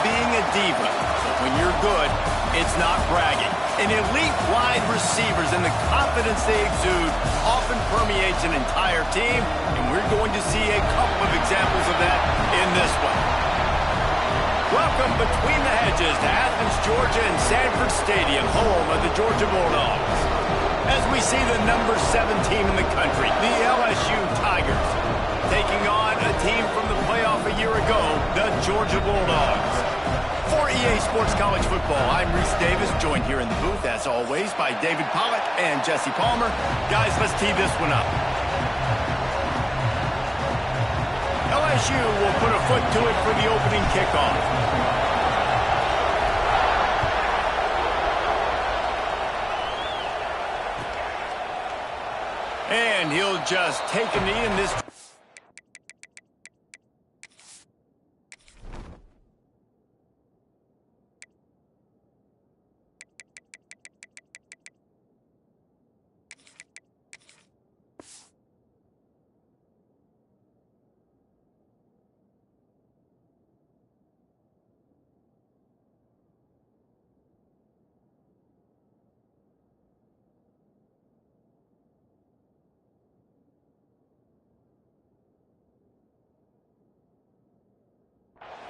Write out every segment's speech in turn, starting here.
being a diva. But when you're good, it's not bragging. And elite wide receivers and the confidence they exude often permeates an entire team, and we're going to see a couple of examples of that in this one. Welcome between the hedges to Athens, Georgia and Sanford Stadium, home of the Georgia Bulldogs. As we see the number 7 team in the country, the LSU Tigers, taking on a team from the playoff a year ago, the Georgia Bulldogs. For EA Sports College Football, I'm Reese Davis, joined here in the booth, as always, by David Pollack and Jesse Palmer. Guys, let's tee this one up. LSU will put a foot to it for the opening kickoff. And he'll just take a knee in this.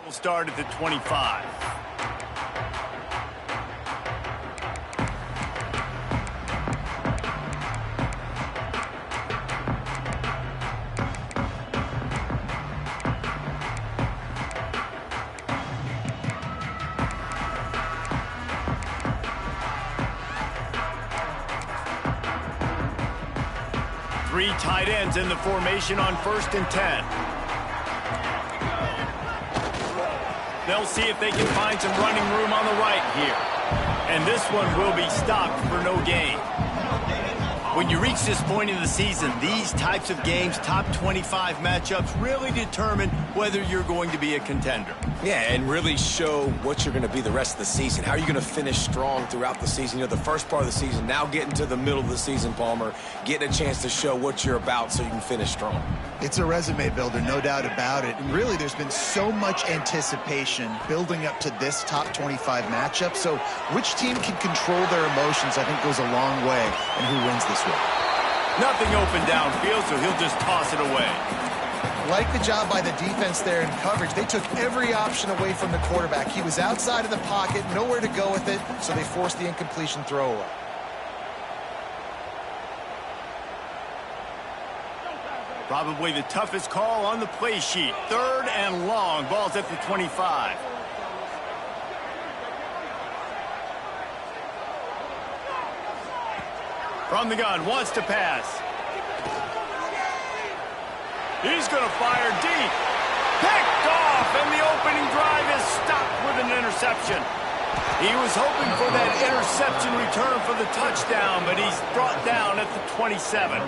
We'll start at the 25. Three tight ends in the formation on 1st and 10. They'll see if they can find some running room on the right here. And this one will be stopped for no gain. When you reach this point in the season, these types of games, top 25 matchups, really determine whether you're going to be a contender. Yeah, and really show what you're going to be the rest of the season. How are you going to finish strong throughout the season? You know, the first part of the season, now getting to the middle of the season, Palmer, getting a chance to show what you're about so you can finish strong. It's a resume builder, no doubt about it. And really, there's been so much anticipation building up to this top 25 matchup. So which team can control their emotions, I think, goes a long way in who wins this one. Nothing open downfield, so he'll just toss it away. Like the job by the defense there in coverage. They took every option away from the quarterback. He was outside of the pocket, nowhere to go with it, so they forced the incompletion throwaway. Probably the toughest call on the play sheet. 3rd and long. Ball's at the 25. From the gun, wants to pass. He's going to fire deep. Picked off, and the opening drive is stopped with an interception. He was hoping for that interception return for the touchdown, but he's brought down at the 27.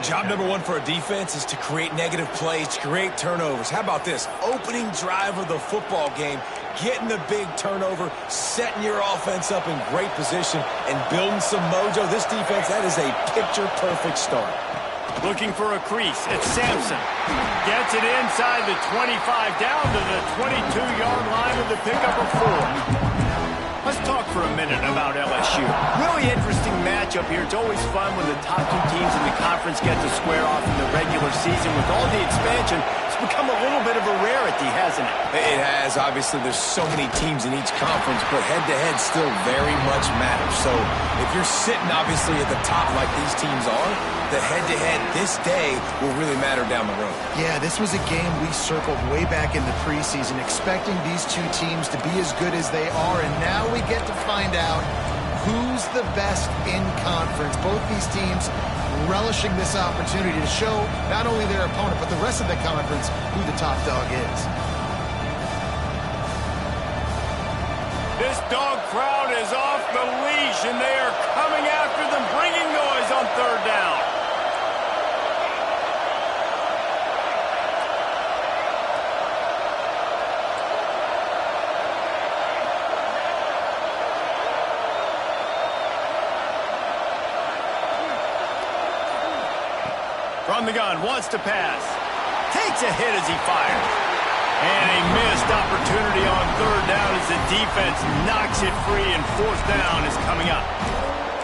Job number 1 for a defense is to create negative plays, to create turnovers. How about this? Opening drive of the football game, getting the big turnover, setting your offense up in great position, and building some mojo. This defense, that is a picture-perfect start. Looking for a crease. It's Sampson. Gets it inside the 25, down to the 22-yard line with the pickup of 4. Let's talk for a minute about LSU. Really interesting matchup here. It's always fun when the top 2 teams in the conference get to square off in the regular season. With all the expansion, it's become a little bit of a rarity, hasn't it? It has. Obviously, there's so many teams in each conference, but head-to-head still very much matters. So if you're sitting, obviously, at the top like these teams are, the head-to-head this day will really matter down the road. Yeah, this was a game we circled way back in the preseason, expecting these 2 teams to be as good as they are, and now we get to find out who's the best in conference. Both these teams relishing this opportunity to show not only their opponent, but the rest of the conference who the top dog is. This dog crowd is off the leash, and they are coming after them, bringing noise on third down. From the gun, wants to pass. Takes a hit as he fires. And a missed opportunity on third down as the defense knocks it free, and fourth down is coming up.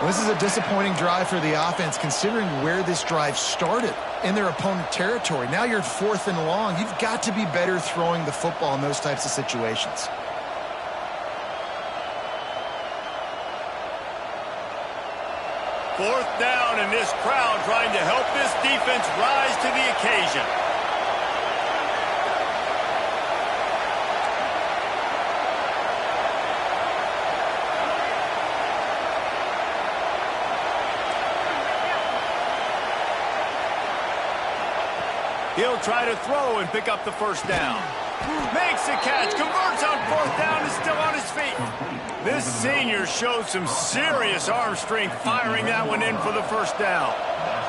Well, this is a disappointing drive for the offense, considering where this drive started in their opponent territory. Now you're at 4th and long. You've got to be better throwing the football in those types of situations. Fourth down, and this crowd trying to help this defense rise to the occasion. He'll try to throw and pick up the first down. Makes the catch, converts on fourth down, is still on his feet. This senior shows some serious arm strength, firing that one in for the first down.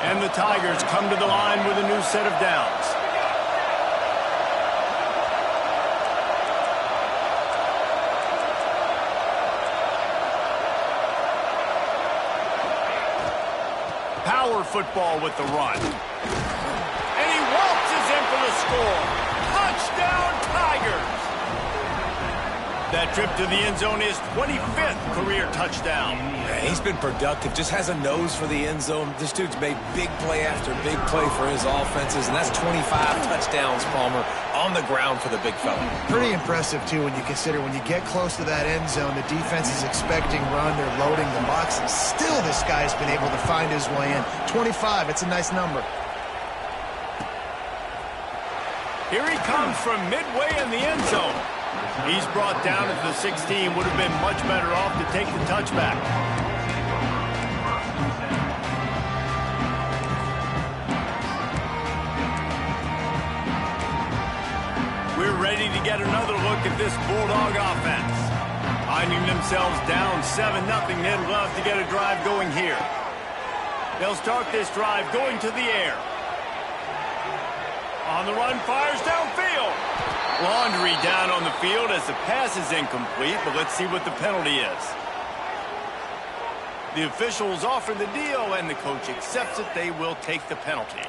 And the Tigers come to the line with a new set of downs. Power football with the run. And he waltzes in for the score. Touchdown, Tigers! That trip to the end zone is 25th career touchdown. Yeah, he's been productive, just has a nose for the end zone. This dude's made big play after big play for his offenses, and that's 25 touchdowns, Palmer, on the ground for the big fella. Pretty impressive, too, when you consider when you get close to that end zone, the defense is expecting run, they're loading the box, and still this guy's been able to find his way in. 25, it's a nice number. Here he comes from midway in the end zone. He's brought down at the 16. Would have been much better off to take the touchback. We're ready to get another look at this Bulldog offense. Finding themselves down 7-0, they'd love to get a drive going here. They'll start this drive going to the air. On the run, fires downfield. Laundry down on the field as the pass is incomplete, but let's see what the penalty is. The officials offer the deal, and the coach accepts it. They will take the penalty.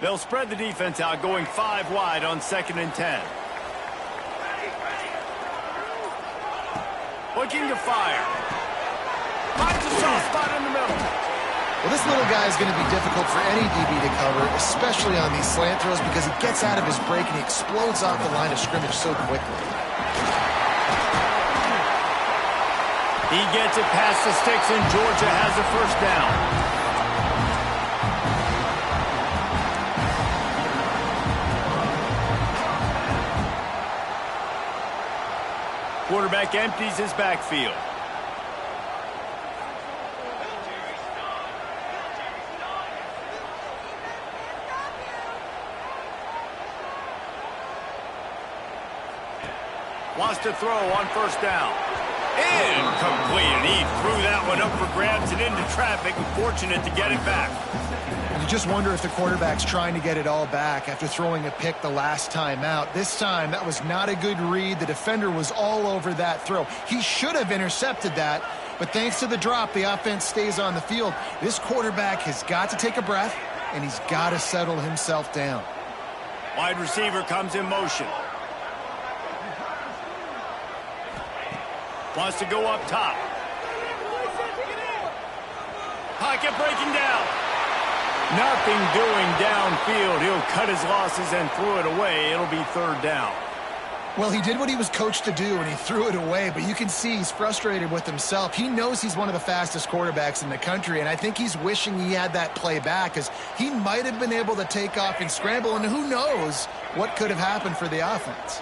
They'll spread the defense out, going 5 wide on 2nd and 10. Looking to fire. Finds a soft spot in the middle. Well, this little guy is going to be difficult for any DB to cover, especially on these slant throws, because he gets out of his break and he explodes off the line of scrimmage so quickly. He gets it past the sticks, and Georgia has a first down. Quarterback empties his backfield. Wants to throw on first down. Incomplete. And he threw that one up for grabs and into traffic. Fortunate to get it back. You just wonder if the quarterback's trying to get it all back after throwing a pick the last time out. This time, that was not a good read. The defender was all over that throw. He should have intercepted that, but thanks to the drop, the offense stays on the field. This quarterback has got to take a breath, and he's got to settle himself down. Wide receiver comes in motion. Wants to go up top. Pocket breaking down. Nothing doing downfield. He'll cut his losses and throw it away. It'll be third down. Well, he did what he was coached to do, and he threw it away, but you can see he's frustrated with himself. He knows he's one of the fastest quarterbacks in the country, and I think he's wishing he had that play back, because he might have been able to take off and scramble, and who knows what could have happened for the offense.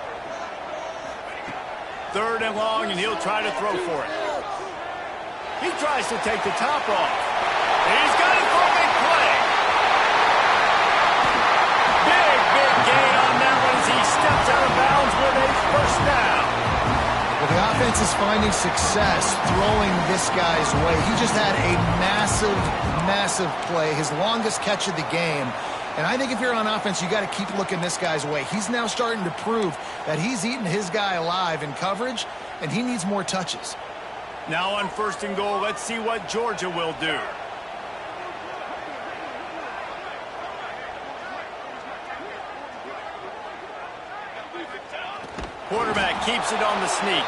3rd and long, and he'll try to throw for it. He tries to take the top off. He's got a throwing play. Big gain on that one as he steps out of bounds with a 1st down. Well, the offense is finding success throwing this guy's way. He just had a massive play, his longest catch of the game. And I think if you're on offense, you got to keep looking this guy's way. He's now starting to prove that he's eating his guy alive in coverage, and he needs more touches. Now on 1st and goal, let's see what Georgia will do. Quarterback keeps it on the sneak.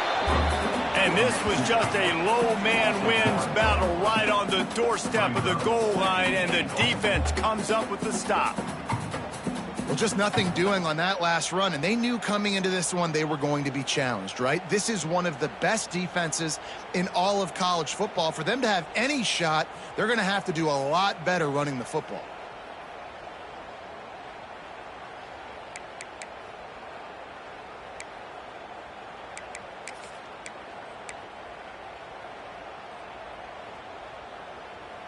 And this was just a low man wins battle right on the doorstep of the goal line, and the defense comes up with the stop. Well, just nothing doing on that last run, and they knew coming into this one they were going to be challenged, right? This is one of the best defenses in all of college football. For them to have any shot, they're going to have to do a lot better running the football.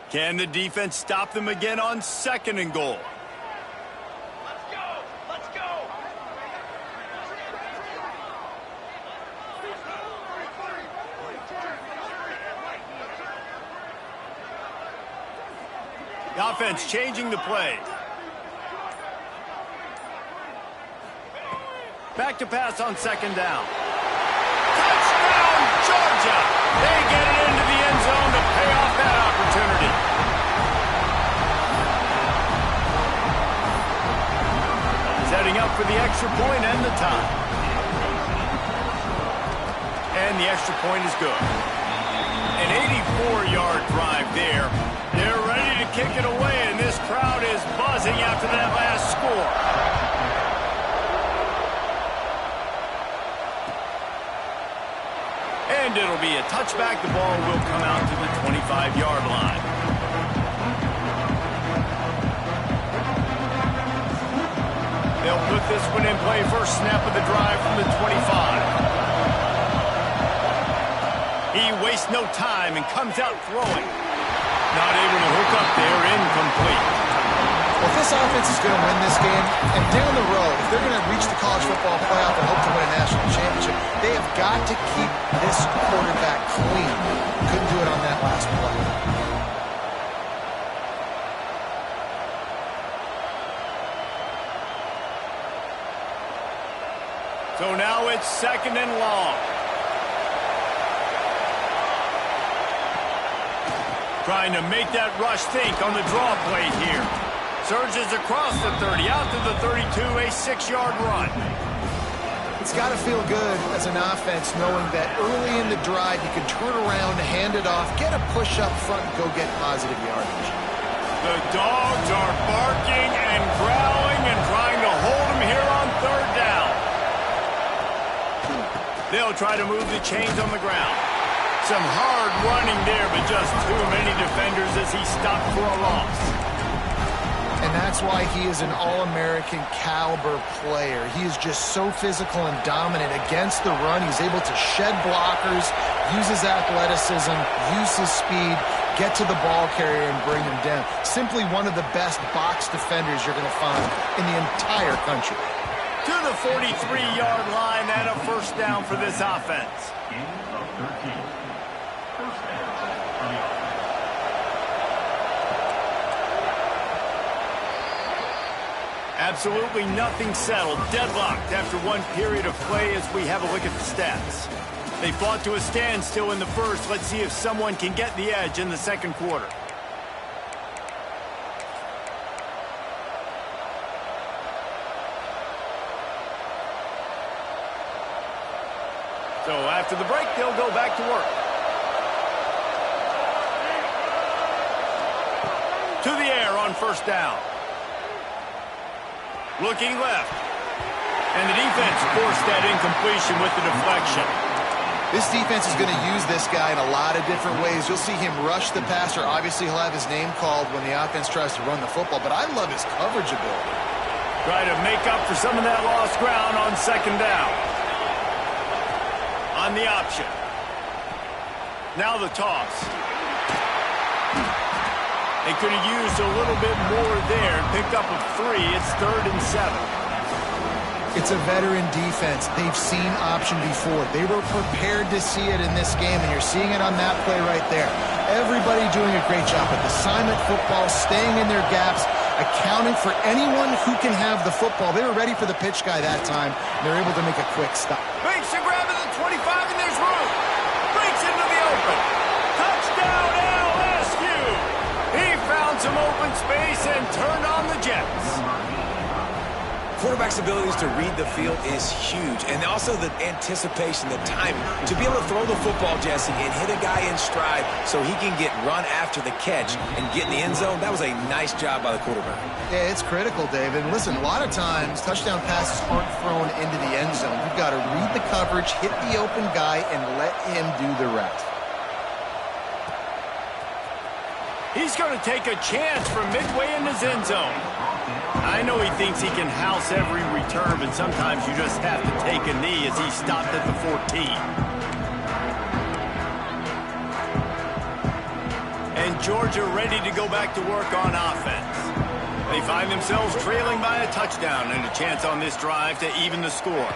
Can the defense stop them again on 2nd and goal? Let's go! The offense changing the play. Back to pass on 2nd down. Touchdown, Georgia! They get it into the end zone to pay off that opportunity. Setting up for the extra point and the tie. And the extra point is good. An 84-yard drive there. They're ready to kick it away, and this crowd is buzzing after that last score. And it'll be a touchback. The ball will come out to the 25-yard line. They'll put this one in play. 1st snap of the drive from the 25. He wastes no time and comes out throwing. Not able to hook up there, incomplete. Well, if this offense is going to win this game, and down the road, if they're going to reach the college football playoff and hope to win a national championship, they have got to keep this quarterback clean. Couldn't do it on that last play. So now it's 2nd and long. Trying to make that rush think on the draw play here. Surges across the 30, out to the 32, a 6-yard run. It's got to feel good as an offense knowing that early in the drive you can turn around, hand it off, get a push up front, and go get positive yardage. The dogs are barking and growling and trying to hold him here on 3rd down. They'll try to move the chains on the ground. Some hard running there, but just too many defenders as he stopped for a loss. And that's why he is an All-American caliber player. He is just so physical and dominant against the run. He's able to shed blockers, use his athleticism, use his speed, get to the ball carrier and bring him down. Simply one of the best box defenders you're going to find in the entire country. To the 43-yard line and a 1st down for this offense. Absolutely nothing settled. Deadlocked after one period of play as we have a look at the stats. They fought to a standstill in the 1st. Let's see if someone can get the edge in the 2nd quarter. So after the break, they'll go back to work. To the air on 1st down. Looking left. And the defense forced that incompletion with the deflection. This defense is going to use this guy in a lot of different ways. You'll see him rush the passer. Obviously, he'll have his name called when the offense tries to run the football, but I love his coverage ability. Try to make up for some of that lost ground on second down. On the option. Now the toss. They could have used a little bit more there and picked up a 3. It's 3rd and 7. It's a veteran defense. They've seen option before. They were prepared to see it in this game, and you're seeing it on that play right there. Everybody doing a great job with assignment football, staying in their gaps, accounting for anyone who can have the football. They were ready for the pitch guy that time, and they're able to make a quick stop. Makes the grab at the 25, and there's room. Breaks into the open. Touchdown, LSU! He found some open space and turned on the Jets. Quarterback's abilities to read the field is huge, and also the anticipation, the timing. To be able to throw the football, Jesse, and hit a guy in stride so he can get run after the catch and get in the end zone, that was a nice job by the quarterback. Yeah, it's critical, David. And listen, a lot of times, touchdown passes aren't thrown into the end zone. You've got to read the coverage, hit the open guy, and let him do the rest. He's going to take a chance from midway in his end zone. I know he thinks he can house every return, but sometimes you just have to take a knee as he stopped at the 14. And Georgia ready to go back to work on offense. They find themselves trailing by a touchdown and a chance on this drive to even the score.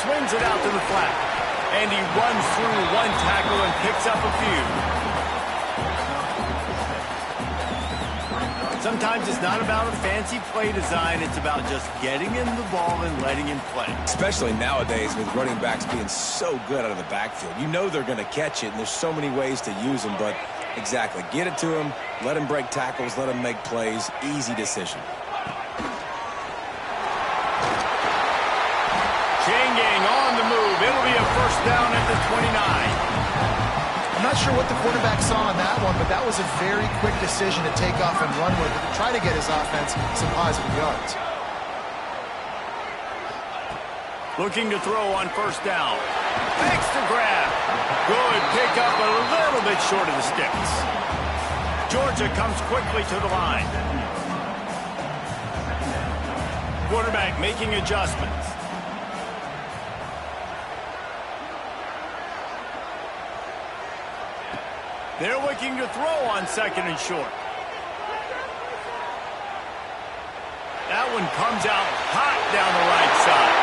Swings it out to the flat. And he runs through one tackle and picks up a few. Sometimes it's not about a fancy play design. It's about just getting him the ball and letting him play. Especially nowadays with running backs being so good out of the backfield. You know they're going to catch it, and there's so many ways to use them. But exactly, get it to him, let him break tackles, let him make plays. Easy decision. Chain gang on the move. It'll be a first down at the 29. I'm not sure what the quarterback saw on that one, but that was a very quick decision to take off and run with it to try to get his offense some positive yards. Looking to throw on first down. Makes the grab. Good pick up a little bit short of the sticks. Georgia comes quickly to the line. Quarterback making adjustments. They're looking to throw on second and short. That one comes out hot down the right side.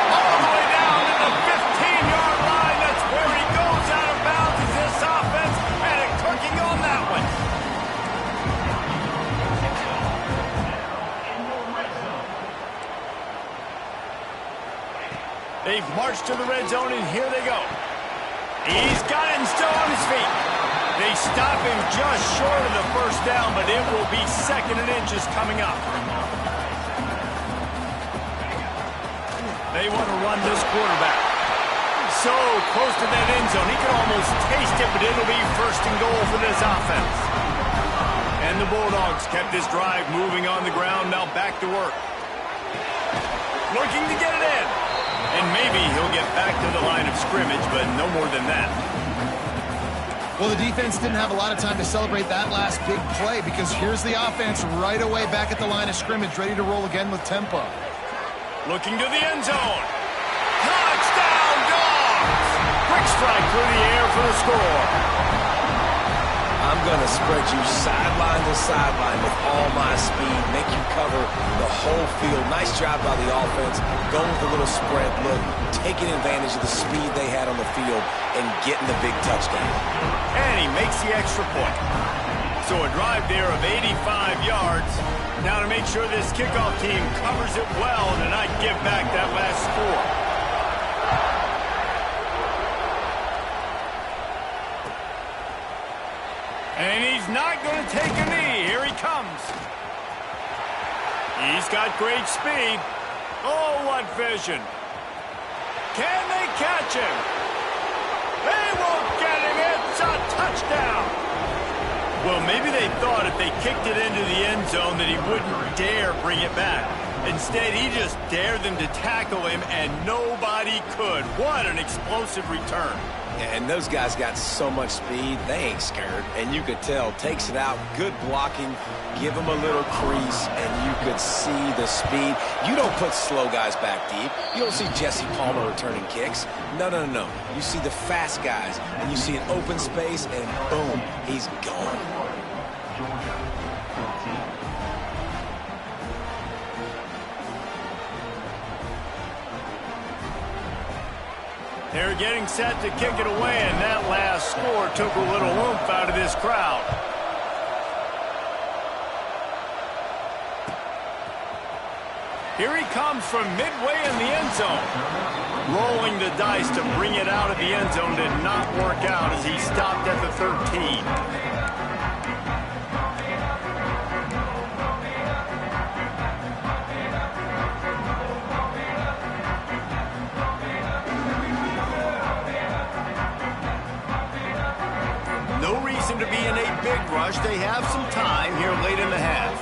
All the way down to the 15-yard line. That's where he goes out of bounds as this offense had it cooking on that one. They've marched to the red zone, and here they go. He's got it and still on his feet. They stop him just short of the first down, but it will be 2nd and inches coming up. They want to run this quarterback. So close to that end zone. He can almost taste it, but it'll be 1st and goal for this offense. And the Bulldogs kept this drive moving on the ground. Now back to work. Looking to get it in. And maybe he'll get back to the line of scrimmage, but no more than that. Well, the defense didn't have a lot of time to celebrate that last big play because here's the offense right away back at the line of scrimmage, ready to roll again with tempo. Looking to the end zone. Touchdown, Dogs! Quick strike through the air for the score. I'm going to spread you sideline to sideline with all my speed, make you cover the whole field. Nice job by the offense, going with a little spread look, taking advantage of the speed they had on the field and getting the big touchdown. And he makes the extra point. So a drive there of 85 yards. Now to make sure this kickoff team covers it well and not give back that last score. And he's not going to take a knee. Here he comes. He's got great speed. Oh, what vision. Can they catch him? They won't get him. It's a touchdown. Well, maybe they thought if they kicked it into the end zone that he wouldn't dare bring it back. Instead, he just dared them to tackle him, and nobody could. What an explosive return. And those guys got so much speed, they ain't scared. And you could tell, takes it out, good blocking, give them a little crease, and you could see the speed. You don't put slow guys back deep. You don't see Jesse Palmer returning kicks. No, no, no, no. You see the fast guys, and you see an open space, and boom, he's gone. They're getting set to kick it away, and that last score took a little oomph out of this crowd. Here he comes from midway in the end zone. Rolling the dice to bring it out of the end zone did not work out as he stopped at the 13. No reason to be in a big rush. They have some time here late in the half.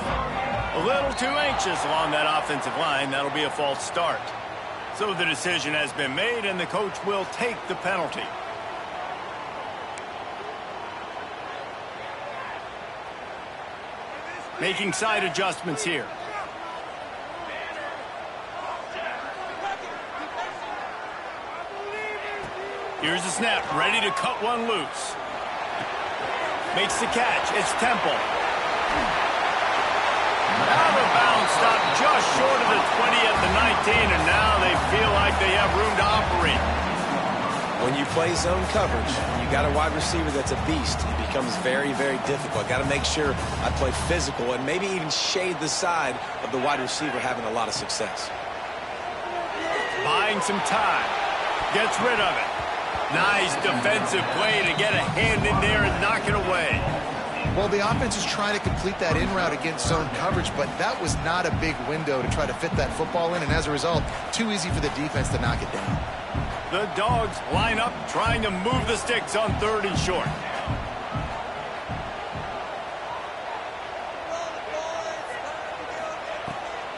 A little too anxious along that offensive line. That'll be a false start. So the decision has been made, and the coach will take the penalty. Making side adjustments here. Here's the snap, ready to cut one loose. Makes the catch. It's Temple. Out of bounds, stopped just short of the 20 at the 19, and now they feel like they have room to operate. When you play zone coverage, you got a wide receiver that's a beast. It becomes very, very difficult. Got to make sure I play physical and maybe even shade the side of the wide receiver having a lot of success. Buying some time. Gets rid of it. Nice defensive play to get a hand in there and knock it away. Well, the offense is trying to complete that in route against zone coverage, but that was not a big window to try to fit that football in, and as a result, too easy for the defense to knock it down. The Dogs line up trying to move the sticks on 3rd and short.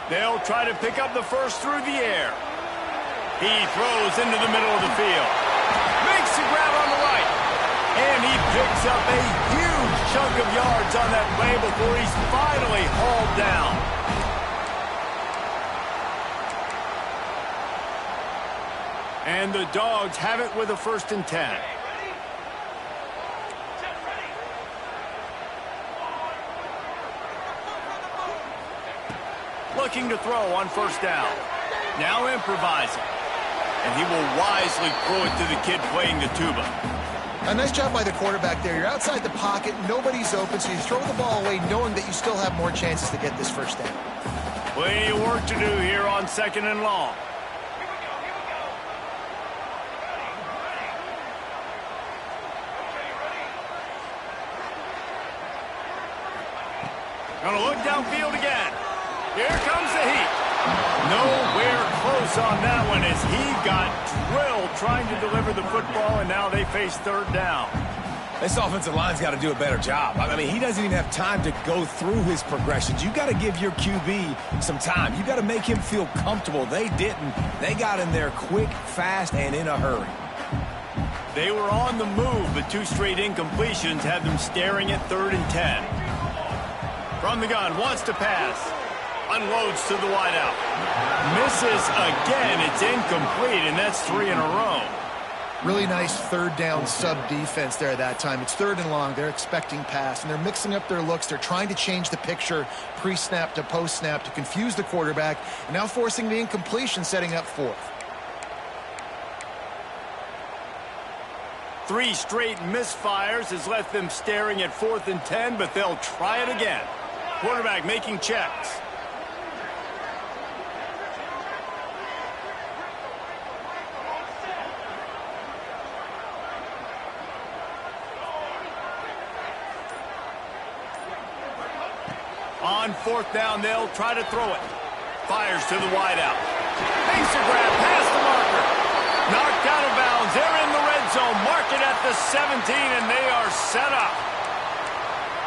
They'll try to pick up the first through the air. He throws into the middle of the field. Makes a grab on the right. And he picks up a huge chunk of yards on that play before he's finally hauled down. And the Dogs have it with a 1st and 10. Looking to throw on 1st down. Now improvising. And he will wisely throw it to the kid playing the tuba. A nice job by the quarterback there. You're outside the pocket, nobody's open, so you throw the ball away knowing that you still have more chances to get this 1st down. Plenty of work to do here on 2nd and long. Gonna look downfield again. Here comes the heat. Nowhere close on that one as he got drilled trying to deliver the football, and now they face 3rd down. This offensive line's got to do a better job. I mean, he doesn't even have time to go through his progressions. You got to give your QB some time. You got to make him feel comfortable. They didn't. They got in there quick, fast, and in a hurry. They were on the move, but 2 straight incompletions had them staring at 3rd and 10. From the gun, wants to pass. Unloads to the wideout. Misses again. It's incomplete, and that's 3 in a row. Really nice 3rd down sub-defense there that time. It's 3rd and long. They're expecting pass, and they're mixing up their looks. They're trying to change the picture pre-snap to post-snap to confuse the quarterback, and now forcing the incompletion, setting up 4th. 3 straight misfires has left them staring at 4th and 10, but they'll try it again. Quarterback making checks. On 4th down, they'll try to throw it. Fires to the wideout. Makes a grab past the marker. Knocked out of bounds. They're in the red zone. Mark it at the 17, and they are set up.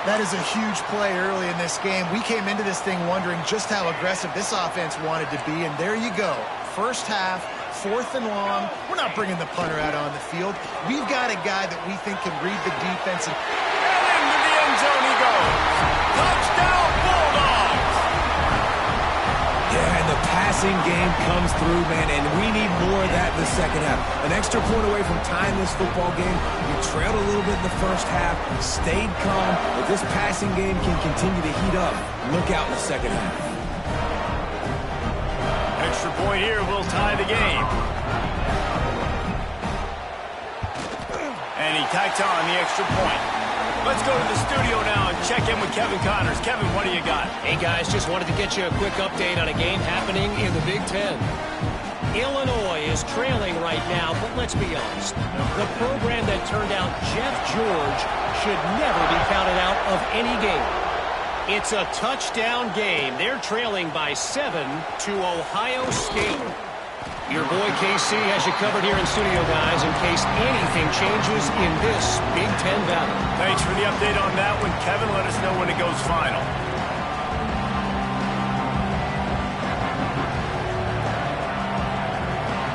That is a huge play early in this game. We came into this thing wondering just how aggressive this offense wanted to be, and there you go. First half, 4th and long. We're not bringing the punter out on the field. We've got a guy that we think can read the defense. And into the end zone he goes. Touchdown, Bulldogs! Yeah, and the passing game comes through, man, and we need more of that in the second half. An extra point away from tying this football game. We trailed a little bit in the first half, stayed calm. If this passing game can continue to heat up, look out in the second half. Extra point here will tie the game. And he tacks on the extra point. Let's go to the studio now and check in with Kevin Connors. Kevin, what do you got? Hey, guys, just wanted to get you a quick update on a game happening in the Big Ten. Illinois is trailing right now, but let's be honest. The program that turned out Jeff George should never be counted out of any game. It's a touchdown game. They're trailing by 7 to Ohio State. Your boy KC has you covered here in studio, guys, in case anything changes in this Big Ten battle. Thanks for the update on that one, Kevin. Let us know when it goes final.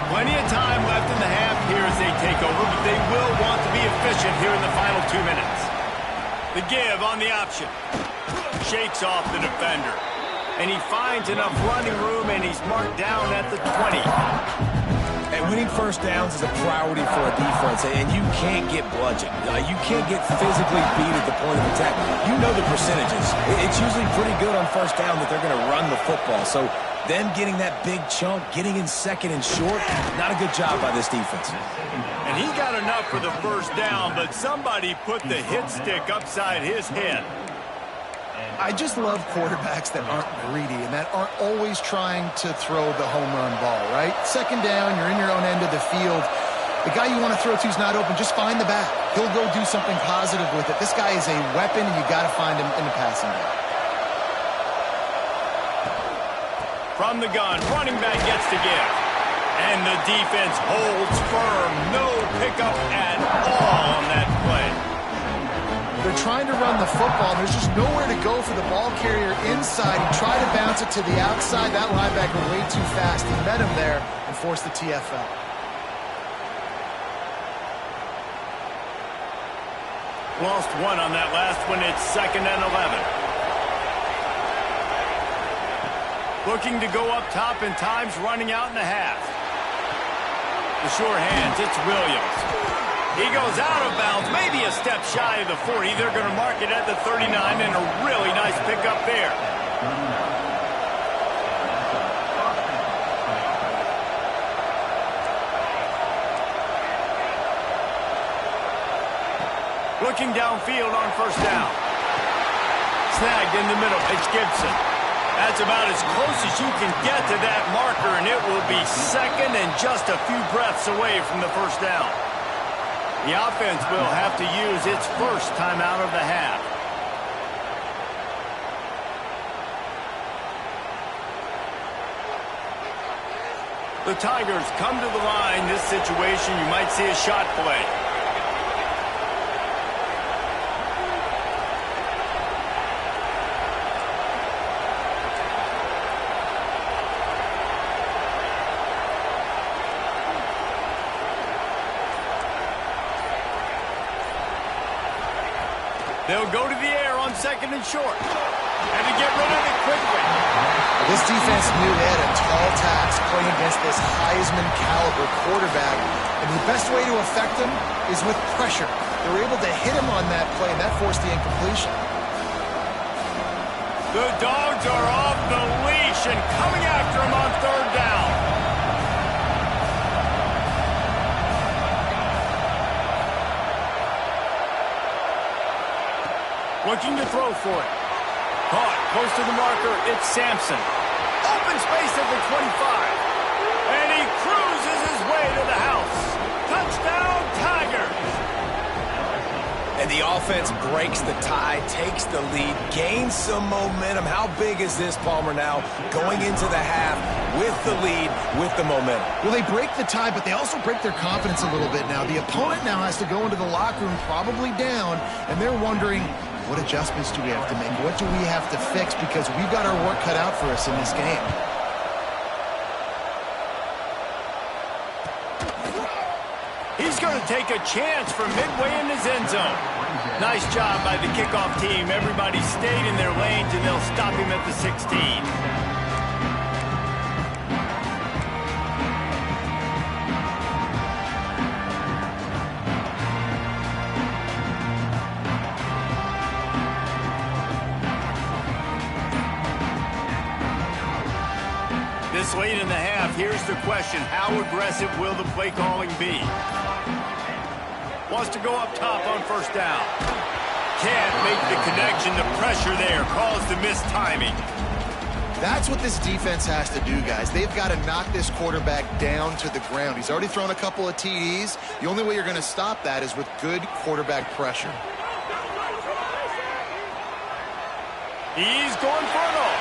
Plenty of time left in the half here as they take over, but they will want to be efficient here in the final 2 minutes. The give on the option. Shakes off the defender. And he finds enough running room, and he's marked down at the 20. And winning first downs is a priority for a defense, and you can't get bludgeoned. You can't get physically beat at the point of attack. You know the percentages. It's usually pretty good on first down that they're going to run the football. So them getting that big chunk, getting in second and short, not a good job by this defense. And he got enough for the first down, but somebody put the hit stick upside his head. I just love quarterbacks that aren't greedy and that aren't always trying to throw the home run ball, right? Second down, you're in your own end of the field. The guy you want to throw to is not open. Just find the back. He'll go do something positive with it. This guy is a weapon, and you got to find him in the passing game. From the gun, running back gets to give. And the defense holds firm. No pickup at all on that play. They're trying to run the football. There's just nowhere to go for the ball carrier inside. He tried to bounce it to the outside. That linebacker way too fast. He met him there and forced the TFL. Lost one on that last one. It's 2nd and 11. Looking to go up top, and time's running out in the half. The sure hands, it's Williams. He goes out of bounds, maybe a step shy of the 40. They're going to mark it at the 39, and a really nice pickup there. Looking downfield on first down. Snagged in the middle. It's Gibson. That's about as close as you can get to that marker, and it will be second and just a few breaths away from the first down. The offense will have to use its first timeout of the half. The Tigers come to the line. This situation, you might see a shot play. They'll go to the air on 2nd and short. And to get rid of it quickly. This defense knew they had a tall task playing against this Heisman-caliber quarterback. And the best way to affect him is with pressure. They were able to hit him on that play, and that forced the incompletion. The Dogs are off the leash and coming after him on 3rd down. Looking to throw for it. Caught close to the marker. It's Sampson. Open space at the 25. And he cruises his way to the house. Touchdown, Tigers. And the offense breaks the tie, takes the lead, gains some momentum. How big is this, Palmer, now? Going into the half with the lead, with the momentum. Well, they break the tie, but they also break their confidence a little bit now. The opponent now has to go into the locker room probably down, and they're wondering, What adjustments do we have to make? What do we have to fix? Because we've got our work cut out for us in this game. He's going to take a chance from midway in his end zone. Nice job by the kickoff team. Everybody stayed in their lanes, and they'll stop him at the 16. This late in the half, here's the question. How aggressive will the play calling be? Wants to go up top on first down. Can't make the connection. The pressure there caused the missed timing. That's what this defense has to do, guys. They've got to knock this quarterback down to the ground. He's already thrown a couple of TDs. The only way you're going to stop that is with good quarterback pressure. He's going for it all.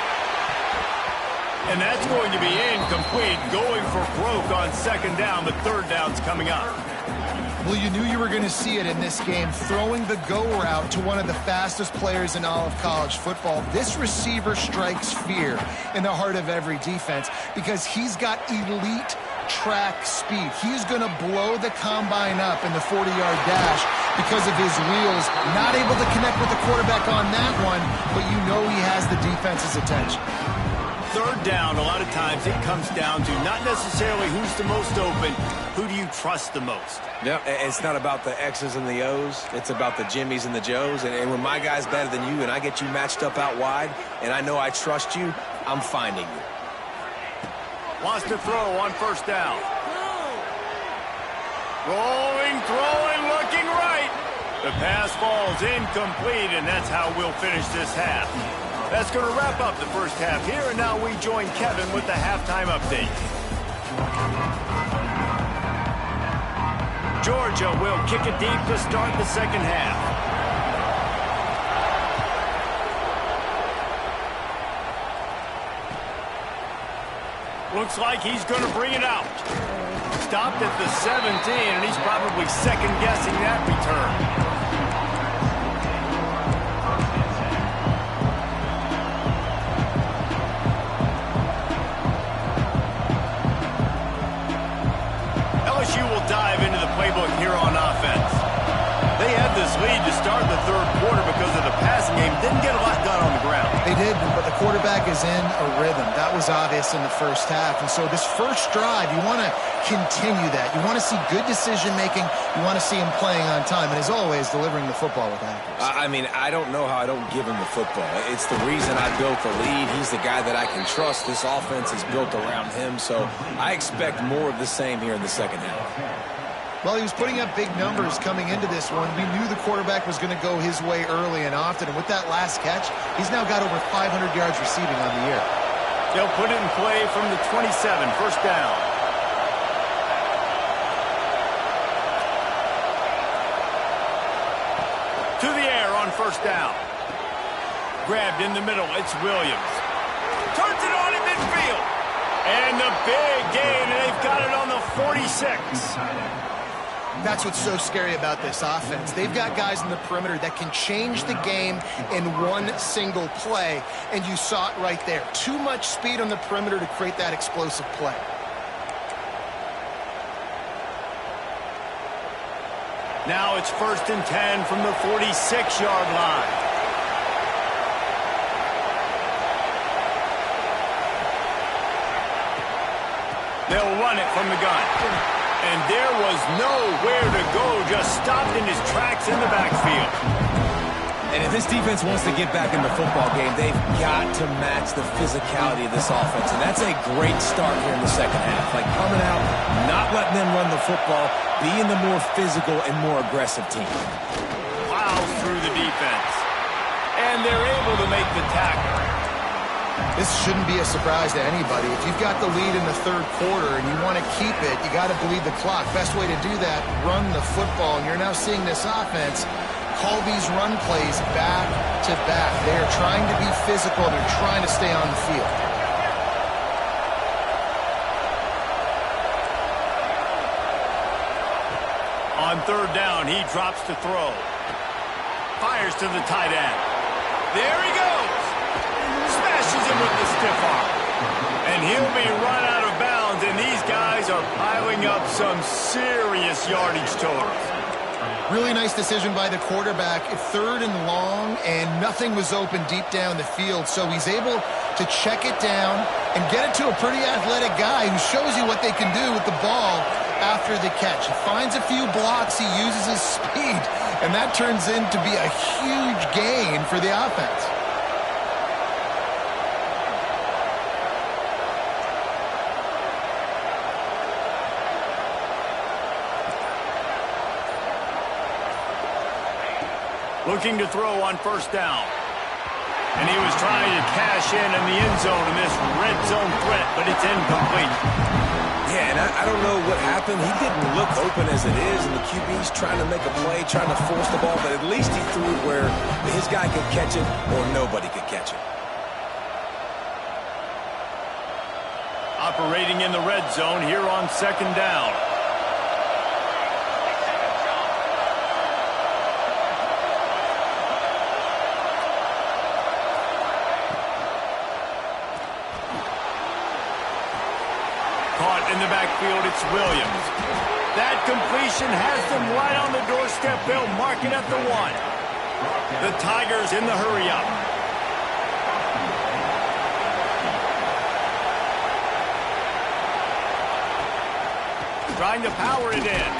And that's going to be incomplete. Going for broke on second down. The third down's coming up. Well, you knew you were going to see it in this game, throwing the go route to one of the fastest players in all of college football. This receiver strikes fear in the heart of every defense because he's got elite track speed. He's going to blow the combine up in the 40-yard dash because of his wheels. Not able to connect with the quarterback on that one, but you know he has the defense's attention. Third down, a lot of times it comes down to not necessarily who's the most open, who do you trust the most? Yeah, it's not about the X's and the O's. It's about the Jimmies and the Joes. And when my guy's better than you and I get you matched up out wide and I know I trust you, I'm finding you. Wants to throw on first down. Rolling, throwing, looking right. The pass falls incomplete, and that's how we'll finish this half. That's going to wrap up the first half here, and now we join Kevin with the halftime update. Georgia will kick it deep to start the second half. Looks like he's going to bring it out. Stopped at the 17, and he's probably second-guessing that return. LSU will dive into the playbook here on offense. They had this lead to start the third quarter because of the passing game. Didn't get a lot done on the ground. They did, but the quarterback is in a rhythm. That was obvious in the first half. And so this first drive, you want to continue that. You want to see good decision-making. You want to see him playing on time. And as always, delivering the football with accuracy. I mean, I don't know how I don't give him the football. It's the reason I built the lead. He's the guy that I can trust. This offense is built around him. So I expect more of the same here in the second half. Well, he was putting up big numbers coming into this one. We knew the quarterback was going to go his way early and often. And with that last catch, he's now got over 500 yards receiving on the year. They'll put it in play from the 27, first down. To the air on first down. Grabbed in the middle, it's Williams. Turns it on in midfield. And the big gain, and they've got it on the 46. That's what's so scary about this offense. They've got guys in the perimeter that can change the game in one single play, and you saw it right there. Too much speed on the perimeter to create that explosive play. Now it's 1st and 10 from the 46-yard line. They'll run it from the gun. And there was nowhere to go, just stopped in his tracks in the backfield. And if this defense wants to get back in the football game, they've got to match the physicality of this offense. And that's a great start here in the second half. Like coming out, not letting them run the football, being the more physical and more aggressive team. Plows through the defense. And they're able to make the tackle. This shouldn't be a surprise to anybody. If you've got the lead in the third quarter and you want to keep it, you got to bleed the clock. Best way to do that, run the football. And you're now seeing this offense call these run plays back to back. They are trying to be physical. They're trying to stay on the field. On third down, he drops to throw. Fires to the tight end. There he goes. Smashes him with the stiff arm. And he'll be run out of bounds, and these guys are piling up some serious yardage totals. Really nice decision by the quarterback. 3rd and long, and nothing was open deep down the field, so he's able to check it down and get it to a pretty athletic guy who shows you what they can do with the ball after the catch. He finds a few blocks, he uses his speed, and that turns into be a huge gain for the offense. Looking to throw on 1st down. And he was trying to cash in the end zone in this red zone threat, but it's incomplete. Yeah, and I don't know what happened. He didn't look open as it is, and the QB's trying to make a play, trying to force the ball, but at least he threw it where his guy could catch it or nobody could catch it. Operating in the red zone here on 2nd down. Caught in the backfield, it's Williams. That completion has them right on the doorstep. They'll mark it at the 1. The Tigers in the hurry-up. Trying to power it in.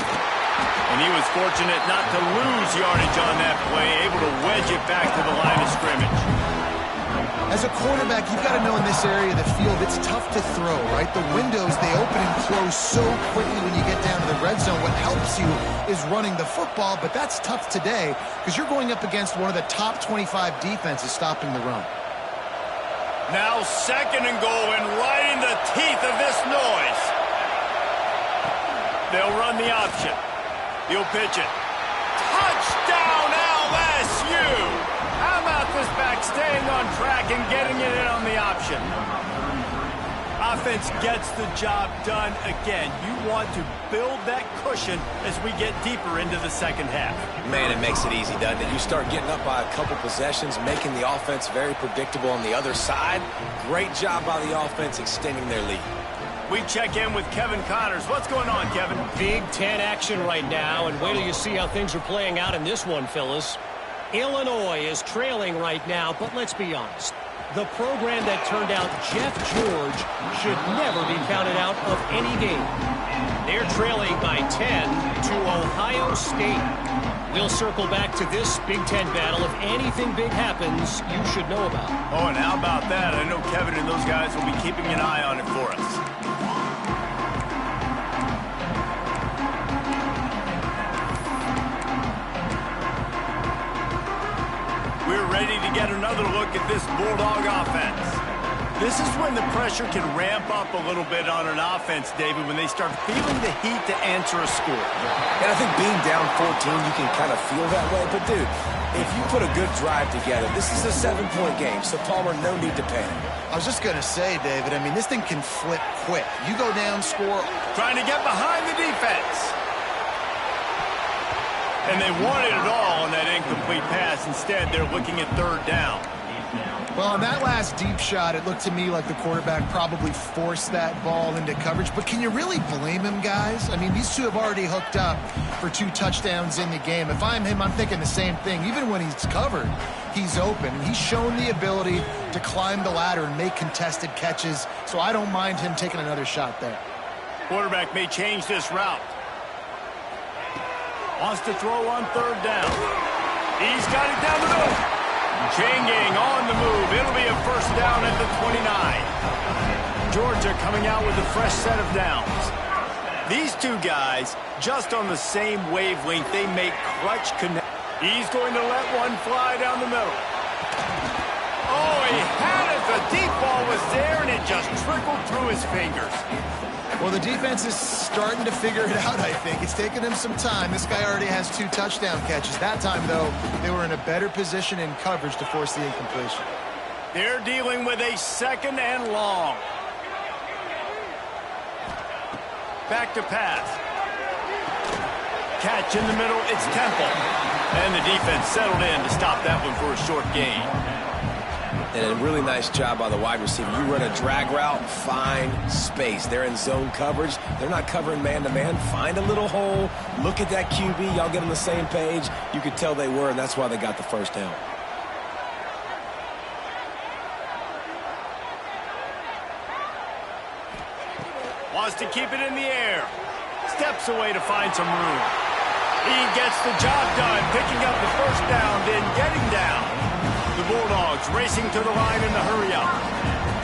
And he was fortunate not to lose yardage on that play, able to wedge it back to the line of scrimmage. As a quarterback, you've got to know in this area of the field, it's tough to throw, right? The windows, they open and close so quickly when you get down to the red zone. What helps you is running the football, but that's tough today because you're going up against one of the top 25 defenses stopping the run. Now 2nd and goal, and right in the teeth of this noise. They'll run the option. He'll pitch it. Touchdown, LSU! How about this back staying on track and getting it in on the option? Offense gets the job done again. You want to build that cushion as we get deeper into the 2nd half. Man, it makes it easy, doesn't it? You start getting up by a couple possessions, making the offense very predictable on the other side. Great job by the offense extending their lead. We check in with Kevin Connors. What's going on, Kevin? Big Ten action right now, and wait till you see how things are playing out in this one, Phyllis. Illinois is trailing right now, but let's be honest. The program that turned out Jeff George should never be counted out of any game. They're trailing by 10 to Ohio State. We'll circle back to this Big Ten battle. If anything big happens, you should know about. Oh, and how about that? I know Kevin and those guys will be keeping an eye on it for us. We're ready to get another look at this Bulldog offense. This is when the pressure can ramp up a little bit on an offense, David, when they start feeling the heat to answer a score. And I think being down 14, you can kind of feel that way. But, dude, if you put a good drive together, this is a 7-point game, so Palmer, no need to panic. I was just going to say, David, I mean, this thing can flip quick. You go down, score. Trying to get behind the defense. And they wanted it all on that incomplete pass. Instead, they're looking at 3rd down. Well, on that last deep shot, it looked to me like the quarterback probably forced that ball into coverage. But can you really blame him, guys? I mean, these two have already hooked up for 2 touchdowns in the game. If I'm him, I'm thinking the same thing. Even when he's covered, he's open. He's shown the ability to climb the ladder and make contested catches. So I don't mind him taking another shot there. Quarterback may change this route. Wants to throw on 3rd down. He's got it down the middle. Changing on the move. It'll be a 1st down at the 29. Georgia coming out with a fresh set of downs. These two guys, just on the same wavelength, they make clutch connect. He's going to let one fly down the middle. Oh, he had it. The deep ball was there, and it just trickled through his fingers. Well, the defense is starting to figure it out, I think. It's taken them some time. This guy already has 2 touchdown catches. That time, though, they were in a better position in coverage to force the incompletion. They're dealing with a 2nd and long. Back to pass. Catch in the middle. It's Temple. And the defense settled in to stop that one for a short gain. And a really nice job by the wide receiver. You run a drag route, find space. They're in zone coverage. They're not covering man-to-man. Find a little hole. Look at that QB. Y'all get on the same page. You could tell they were, and that's why they got the first down. Wants to keep it in the air. Steps away to find some room. He gets the job done, picking up the first down, then getting down. The Bulldogs racing to the line in the hurry-up.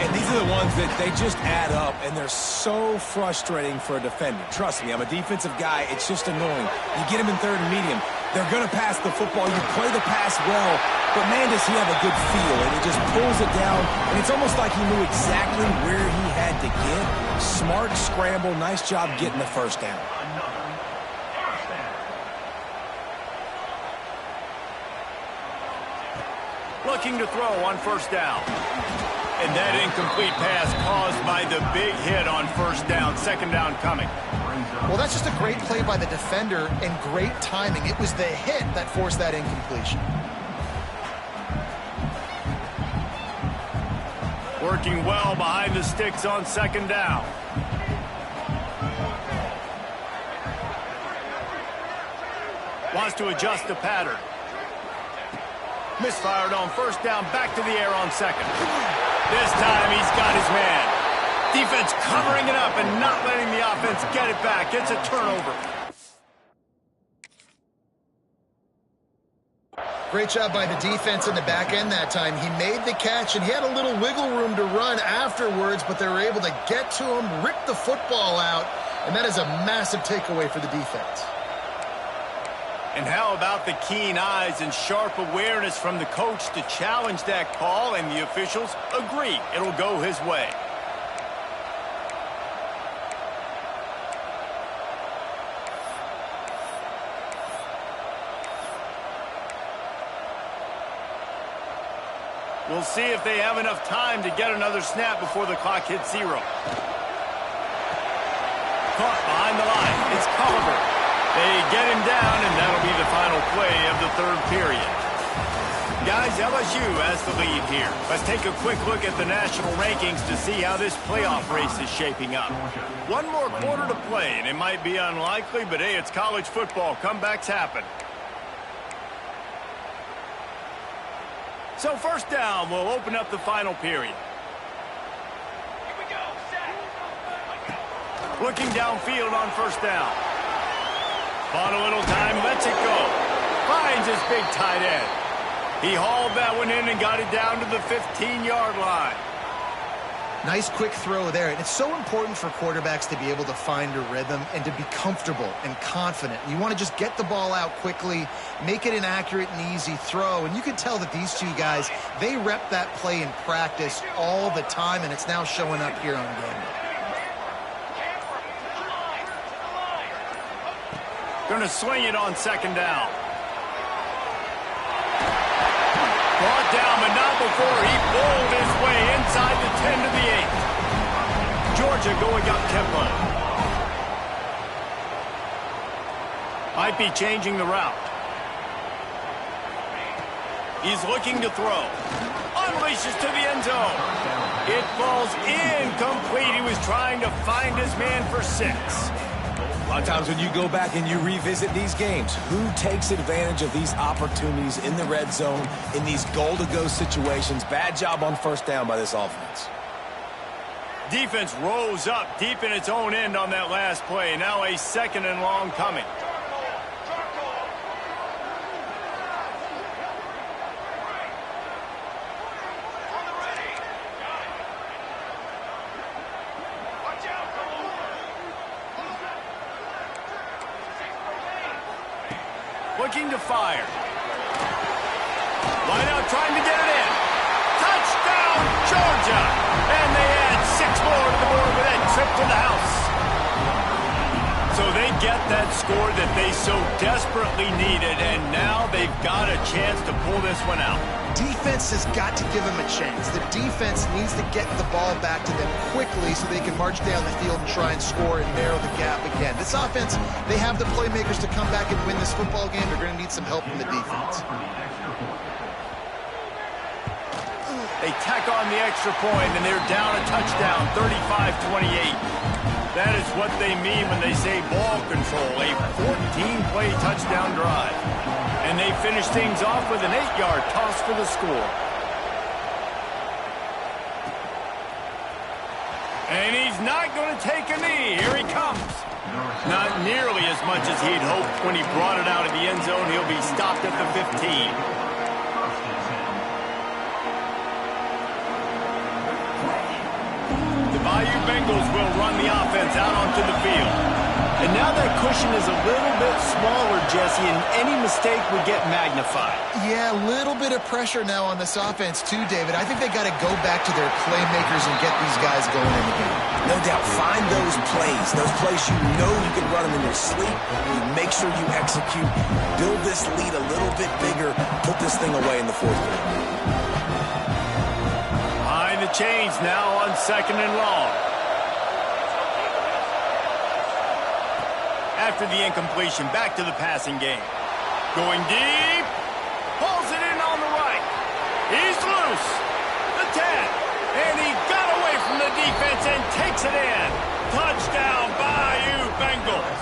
And these are the ones that they just add up, and they're so frustrating for a defender. Trust me, I'm a defensive guy. It's just annoying. You get him in third and medium. They're going to pass the football. You play the pass well, but man, does he have a good feel, and he just pulls it down, and it's almost like he knew exactly where he had to get. Smart scramble. Nice job getting the first down. Looking to throw on first down. And that incomplete pass caused by the big hit on first down. Second down coming. Well, that's just a great play by the defender and great timing. It was the hit that forced that incompletion. Working well behind the sticks on second down. Wants to adjust the pattern. Misfired on first down, back to the air on second. This time he's got his man. Defense covering it up and not letting the offense get it back. It's a turnover. Great job by the defense in the back end that time. He made the catch, and he had a little wiggle room to run afterwards, but they were able to get to him, rip the football out, and that is a massive takeaway for the defense. And how about the keen eyes and sharp awareness from the coach to challenge that call, and the officials agree it'll go his way. We'll see if they have enough time to get another snap before the clock hits 0. Caught behind the line. It's Culliver. They get him down, and that'll be the final play of the third period. Guys, LSU has the lead here. Let's take a quick look at the national rankings to see how this playoff race is shaping up. One more quarter to play, and it might be unlikely, but hey, it's college football. Comebacks happen. So first down will open up the final period. Here we go, set. Looking downfield on first down. On a little time, lets it go. Finds his big tight end. He hauled that one in and got it down to the 15-yard line. Nice quick throw there. And it's so important for quarterbacks to be able to find a rhythm and to be comfortable and confident. You want to just get the ball out quickly, make it an accurate and easy throw. And you can tell that these two guys, they rep that play in practice all the time, and it's now showing up here on game day. Going to swing it on second down. Brought down, but not before he bowled his way inside the 10 to the 8. Georgia going up tempo. Might be changing the route. He's looking to throw. Unleashes to the end zone. It falls incomplete. He was trying to find his man for 6. A lot of times when you go back and you revisit these games, who takes advantage of these opportunities in the red zone, in these goal-to-go situations? Bad job on first down by this offense. Defense rose up deep in its own end on that last play. Now a second and long coming. Looking to fire. Wide out trying to get it in. Touchdown, Georgia! And they add 6 more to the board with that trip to the house. So they get get that score that they so desperately needed, and now they've got a chance to pull this one out. Defense has got to give them a chance. The defense needs to get the ball back to them quickly so they can march down the field and try and score and narrow the gap again. This offense, they have the playmakers to come back and win this football game. They're going to need some help from the defense. They tack on the extra point, and they're down a touchdown, 35-28. That is what they mean when they say ball control, a 14-play touchdown drive. And they finish things off with an 8-yard toss for the score. And he's not going to take a knee. Here he comes. Not nearly as much as he'd hoped when he brought it out of the end zone. He'll be stopped at the 15. Bayou Bengals will run the offense out onto the field. And now that cushion is a little bit smaller, Jesse, and any mistake would get magnified. Yeah, a little bit of pressure now on this offense too, David. I think they got to go back to their playmakers and get these guys going in the game. No doubt. Find those plays you know you can run them in your sleep. You make sure you execute. Build this lead a little bit bigger. Put this thing away in the fourth quarter. The chains now on 2nd and long. After the incompletion, back to the passing game. Going deep. Pulls it in on the right. He's loose. The 10. And he got away from the defense and takes it in. Touchdown, Bayou Bengals.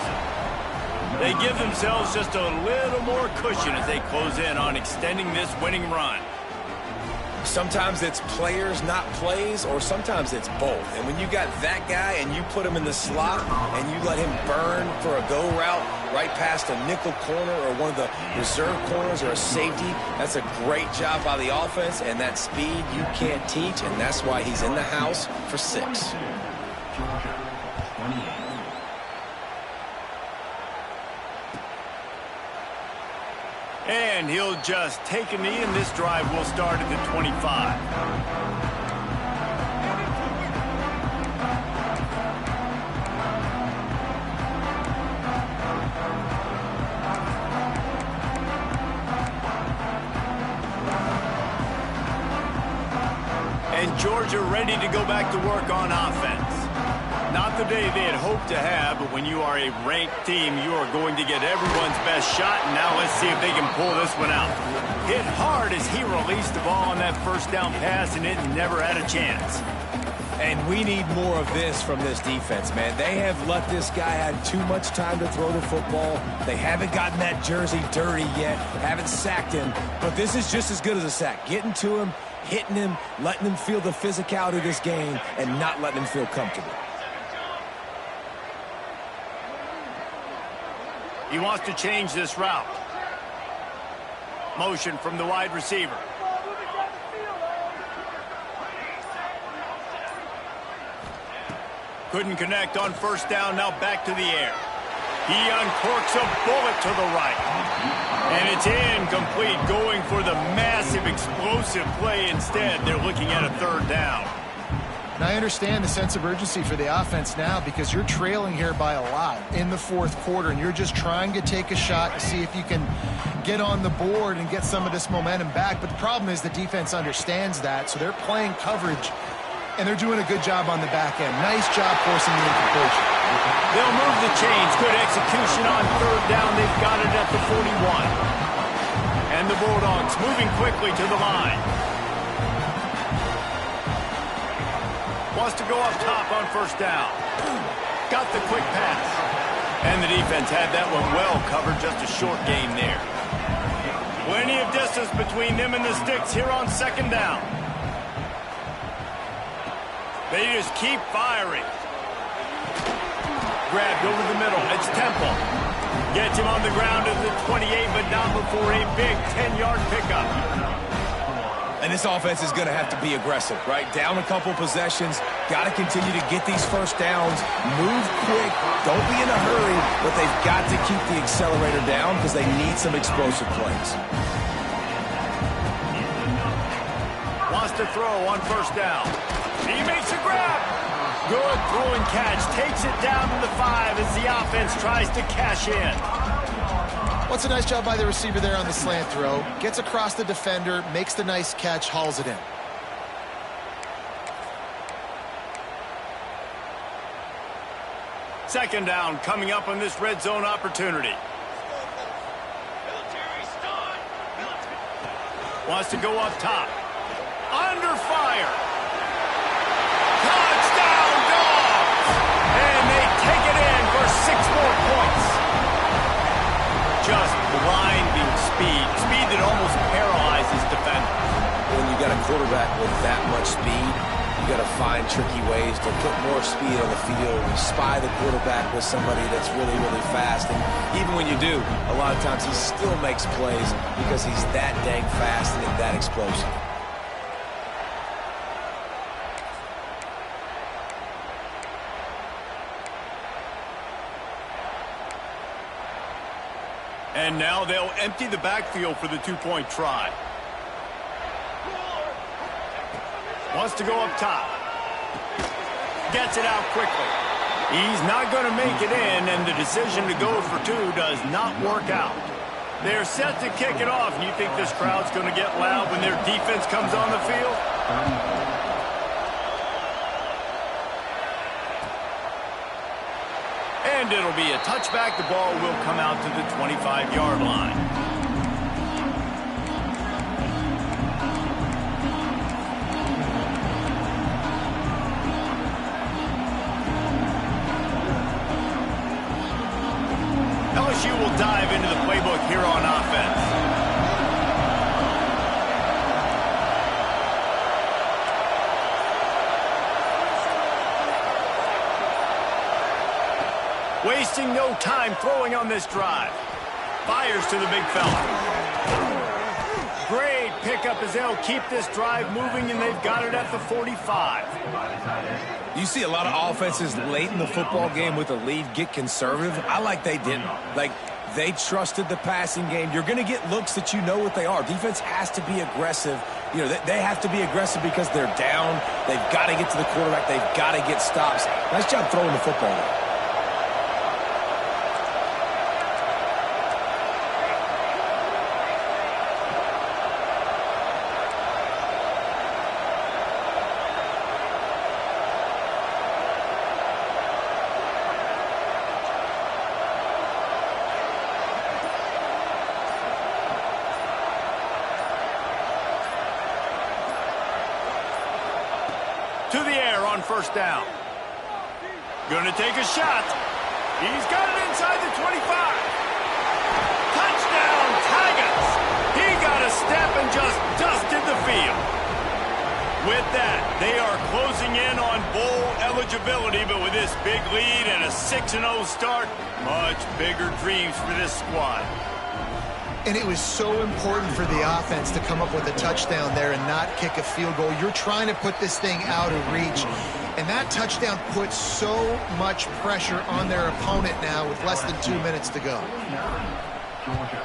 They give themselves just a little more cushion as they close in on extending this winning run. Sometimes it's players, not plays, or sometimes it's both. And when you got that guy and you put him in the slot and you let him burn for a go route right past a nickel corner or one of the reserve corners or a safety, that's a great job by the offense, and that speed you can't teach, and that's why he's in the house for 6. And he'll just take a knee, and this drive will start at the 25. And Georgia ready to go back to work on offense. Not the day they had hoped to have, but when you are a ranked team, you are going to get everyone's best shot, and now let's see if they can pull this one out. Hit hard as he released the ball on that first down pass, and it never had a chance. And we need more of this from this defense, man. They have let this guy have too much time to throw the football. They haven't gotten that jersey dirty yet, haven't sacked him, but this is just as good as a sack. Getting to him, hitting him, letting him feel the physicality of this game, and not letting him feel comfortable. He wants to change this route. Motion from the wide receiver. Couldn't connect on first down, now back to the air. He uncorks a bullet to the right. And it's incomplete, going for the massive explosive play instead. They're looking at a 3rd down. And I understand the sense of urgency for the offense now because you're trailing here by a lot in the 4th quarter, and you're just trying to take a shot to see if you can get on the board and get some of this momentum back. But the problem is the defense understands that, so they're playing coverage, and they're doing a good job on the back end. Nice job forcing the incompletion. They'll move the chains. Good execution on 3rd down. They've got it at the 41. And the Bulldogs moving quickly to the line. Wants to go up top on first down. Got the quick pass. And the defense had that one well covered. Just a short gain there. Plenty of distance between them and the sticks here on 2nd down. They just keep firing. Grabbed over the middle. It's Temple. Gets him on the ground at the 28, but not before a big 10-yard pickup. And this offense is going to have to be aggressive, right? Down a couple possessions. Got to continue to get these first downs. Move quick. Don't be in a hurry. But they've got to keep the accelerator down because they need some explosive plays. Wants to throw on first down. He makes a grab. Good throw and catch. Takes it down to the 5 as the offense tries to cash in. What's a nice job by the receiver there on the slant throw. Gets across the defender, makes the nice catch, hauls it in. Second down coming up on this red zone opportunity. Wants to go up top. Under fire. Touchdown, Dogs! And they take it in for 6 more points. Just blinding speed. Speed that almost paralyzes defenders. When you got a quarterback with that much speed, you got to find tricky ways to put more speed on the field. You spy the quarterback with somebody that's really, really fast. And even when you do, a lot of times he still makes plays because he's that dang fast and that explosive. And now they'll empty the backfield for the 2-point try. Wants to go up top. Gets it out quickly. He's not going to make it in, and the decision to go for 2 does not work out. They're set to kick it off, and you think this crowd's going to get loud when their defense comes on the field? And it'll be a touchback. The ball will come out to the 25-yard line. LSU will dive into the playbook here on offense. Wasting no time throwing on this drive. Fires to the big fella. Great pickup as they'll keep this drive moving, and they've got it at the 45. You see a lot of offenses late in the football game with a lead get conservative. I like they didn't. Like, they trusted the passing game. You're going to get looks that you know what they are. Defense has to be aggressive. You know, they have to be aggressive because they're down. They've got to get to the quarterback. They've got to get stops. Nice job throwing the football. To the air on first down. Gonna take a shot. He's got it inside the 25. Touchdown, Tigers. He got a step and just dusted the field. With that, they are closing in on bowl eligibility, but with this big lead and a 6-0 start, much bigger dreams for this squad. And it was so important for the offense to come up with a touchdown there and not kick a field goal. You're trying to put this thing out of reach. And that touchdown puts so much pressure on their opponent now with less than 2 minutes to go. Georgia,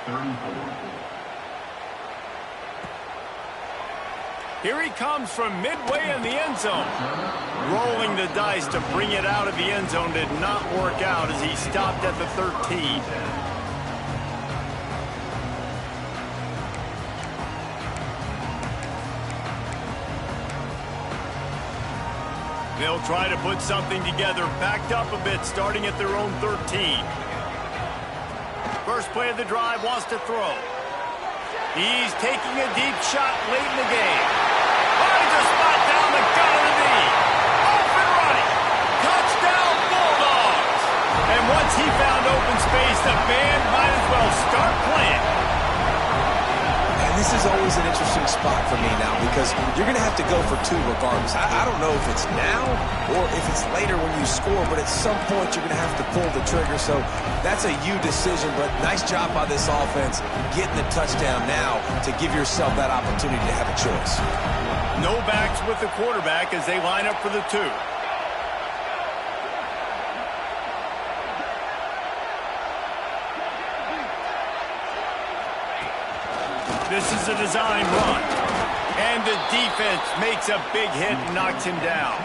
34. Here he comes from midway in the end zone. Rolling the dice to bring it out of the end zone did not work out as he stopped at the 13. They'll try to put something together, backed up a bit, starting at their own 13. First play of the drive, wants to throw. He's taking a deep shot late in the game. Finds a spot down the gut of the knee. Off and running. Touchdown, Bulldogs. And once he found open space, the band might as well start playing. And this is always an interesting spot for me now because you're going to have to go for 2 regardless. I don't know if it's now or if it's later when you score, but at some point you're going to have to pull the trigger. So that's a you decision, but nice job by this offense getting the touchdown now to give yourself that opportunity to have a choice. No backs with the quarterback as they line up for the 2. This is a design run. And the defense makes a big hit and knocks him down.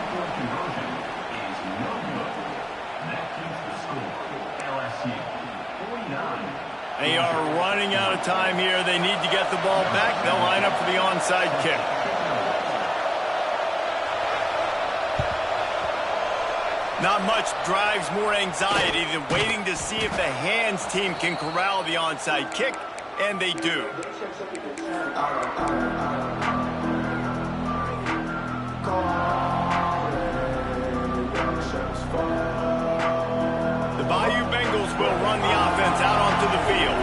They are running out of time here. They need to get the ball back. They'll line up for the onside kick. Not much drives more anxiety than waiting to see if the hands team can corral the onside kick, and they do. The Bayou Bengals will run the offense out onto the field.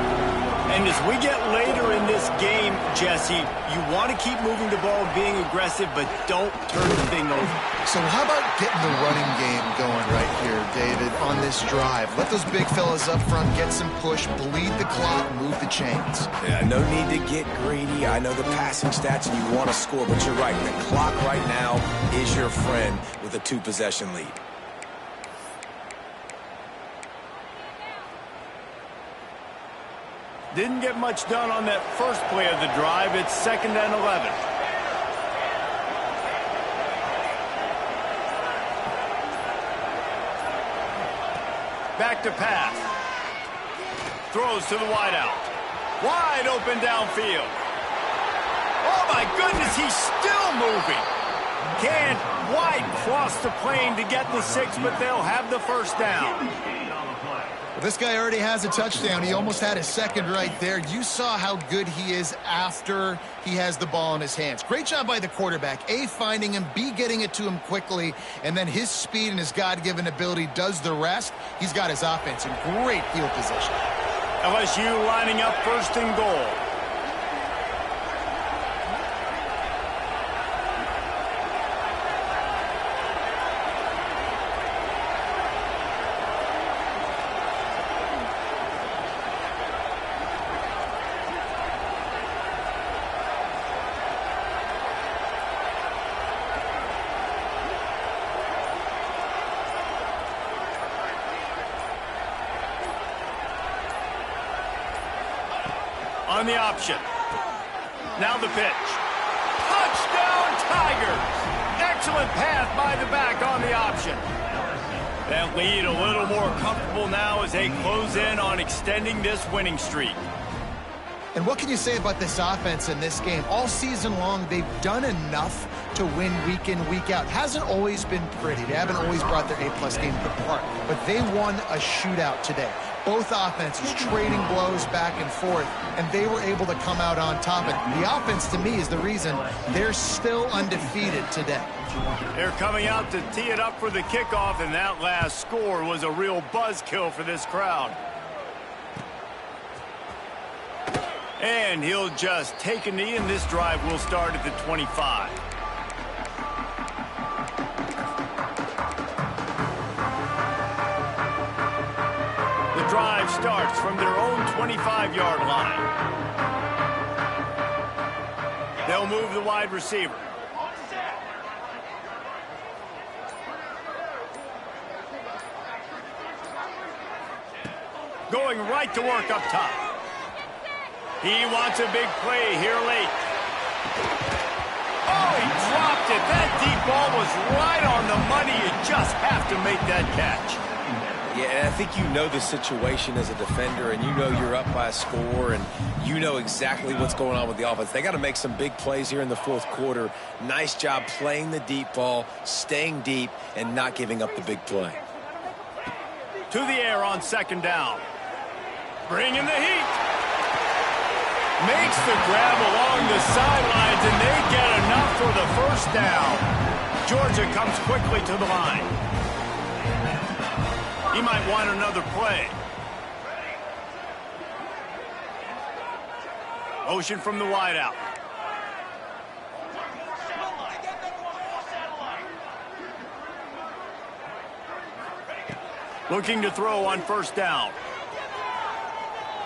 And as we get later in this game, Jesse, you want to keep moving the ball, being aggressive, but don't turn the thing over. So how about getting the running game going right here, David, on this drive? Let those big fellas up front get some push, bleed the clock, move the chains. Yeah, no need to get greedy. I know the passing stats and you want to score, but you're right. The clock right now is your friend with a 2-possession lead. Didn't get much done on that first play of the drive. It's 2nd and 11. Back to pass. Throws to the wideout. Wide open downfield. Oh my goodness, he's still moving. Can't White cross the plane to get the 6, but they'll have the first down. Well, this guy already has a touchdown. He almost had a second right there. You saw how good he is after he has the ball in his hands. Great job by the quarterback. A, finding him, B, getting it to him quickly, and then his speed and his God-given ability does the rest. He's got his offense in great field position. LSU lining up 1st and goal. On the option. Now the pitch. Touchdown, Tigers! Excellent pass by the back on the option. That lead a little more comfortable now as they close in on extending this winning streak. And what can you say about this offense in this game? All season long, they've done enough to win week in, week out. Hasn't always been pretty. They haven't always brought their A-plus game to the park. But they won a shootout today. Both offenses trading blows back and forth, and they were able to come out on top. And the offense, to me, is the reason they're still undefeated today. They're coming out to tee it up for the kickoff, and that last score was a real buzzkill for this crowd. And he'll just take a knee, and this drive will start at the 25. The drive starts from their own 25-yard line. They'll move the wide receiver. Going right to work up top. He wants a big play here late. Oh, he dropped it. That deep ball was right on the money. You just have to make that catch. Yeah, and I think you know the situation as a defender, and you know you're up by a score, and you know exactly what's going on with the offense. They got to make some big plays here in the fourth quarter. Nice job playing the deep ball, staying deep, and not giving up the big play. To the air on 2nd down. Bringing the heat. Makes the grab along the sidelines, and they get enough for the first down. Georgia comes quickly to the line. He might want another play. Motion from the wideout. Looking to throw on 1st down.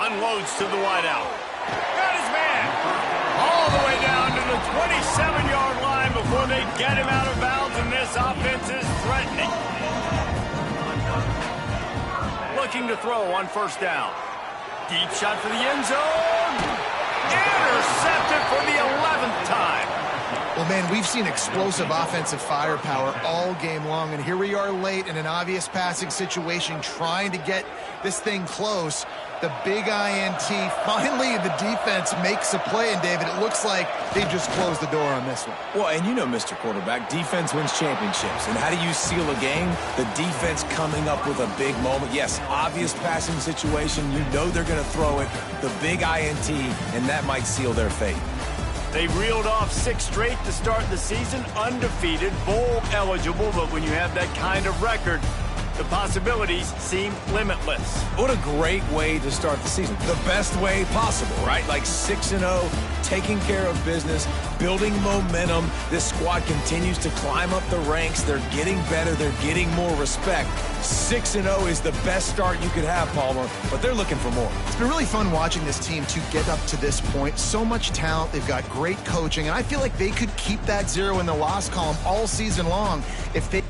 Unloads to the wideout. Got his man. All the way down to the 27-yard line before they get him out of bounds, and this offense is threatening. Looking to throw on 1st down. Deep shot for the end zone. Intercepted for the 11th time. Well, man, we've seen explosive offensive firepower all game long, and here we are late in an obvious passing situation trying to get this thing close. The big INT, finally the defense makes a play, and David, it looks like they just closed the door on this one. Well, and you know, Mr. Quarterback, defense wins championships. And how do you seal a game? The defense coming up with a big moment. Yes, obvious passing situation. You know they're going to throw it. The big INT, and that might seal their fate. They reeled off 6 straight to start the season, undefeated, bowl eligible, but when you have that kind of record, the possibilities seem limitless. What a great way to start the season. The best way possible, right? Like 6-0, taking care of business, building momentum. This squad continues to climb up the ranks. They're getting better. They're getting more respect. 6-0 is the best start you could have, Palmer, but they're looking for more. It's been really fun watching this team to get up to this point. So much talent. They've got great coaching, and I feel like they could keep that 0 in the loss column all season long if they...